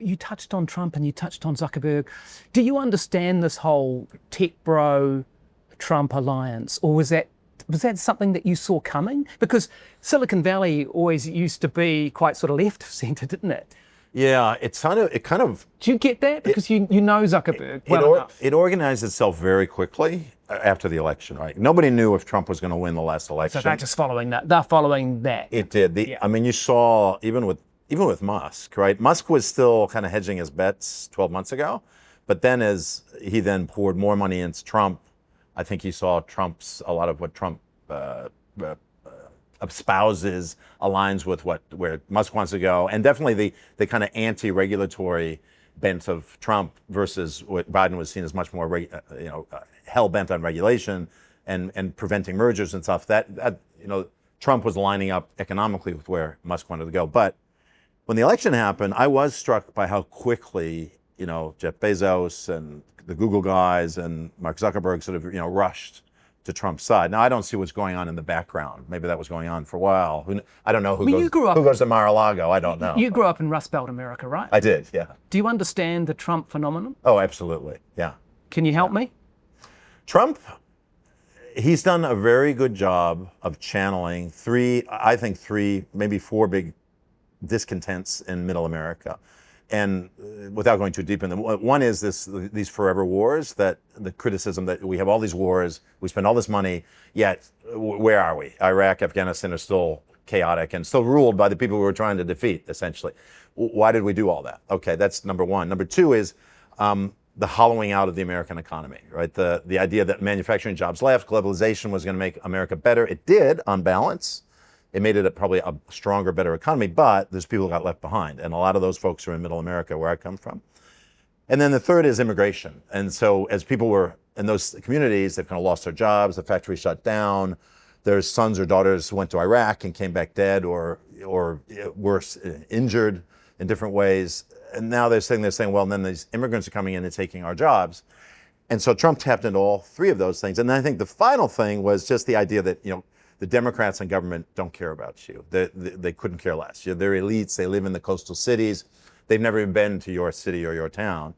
you touched on Trump and you touched on Zuckerberg. Do you understand this whole tech bro Trump alliance, or was that something that you saw coming? Because Silicon Valley always used to be quite sort of left of centre, didn't it? Yeah, it kind of. Do you get that? Because you know Zuckerberg well enough. It organized itself very quickly after the election, right? Nobody knew if Trump was going to win the last election. So they're just following that. They're following that. It did. I mean, you saw even with Musk, right? Musk was still kind of hedging his bets 12 months ago, but then as he then poured more money into Trump, I think he saw a lot of what Trump espouses aligns with where Musk wants to go, and definitely the kind of anti-regulatory bent of Trump versus what Biden was seen as much more hell bent on regulation and preventing mergers and stuff. That Trump was lining up economically with where Musk wanted to go. But when the election happened, I was struck by how quickly Jeff Bezos and the Google guys and Mark Zuckerberg sort of rushed to Trump's side. Now, I don't see what's going on in the background. Maybe that was going on for a while. I don't know who goes to Mar-a-Lago. I don't know. You grew up in Rust Belt America, right? I did, yeah. Do you understand the Trump phenomenon? Oh, absolutely, yeah. Can you help me? Trump, he's done a very good job of channeling three, maybe four big discontents in Middle America. And without going too deep in them, one is these forever wars, that the criticism that we have all these wars, we spend all this money, yet where are we? Iraq, Afghanistan are still chaotic and still ruled by the people we were trying to defeat, essentially. Why did we do all that? Okay, that's number one. Number two is the hollowing out of the American economy, right? The idea that manufacturing jobs left, globalization was going to make America better. It did, on balance. It made it probably a stronger, better economy, but there's people who got left behind. And a lot of those folks are in Middle America, where I come from. And then the third is immigration. And so as people were in those communities, they've kind of lost their jobs, the factory shut down, their sons or daughters went to Iraq and came back dead or worse, injured in different ways. And now they're saying, well, then these immigrants are coming in and taking our jobs. And so Trump tapped into all three of those things. And then I think the final thing was just the idea that, the Democrats in government don't care about you. They couldn't care less. They're elites. They live in the coastal cities. They've never even been to your city or your town.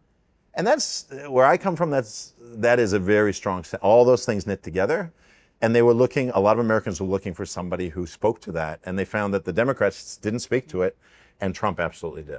And that's where I come from. That is a very strong, all those things knit together. And a lot of Americans were looking for somebody who spoke to that. And they found that the Democrats didn't speak to it, and Trump absolutely did.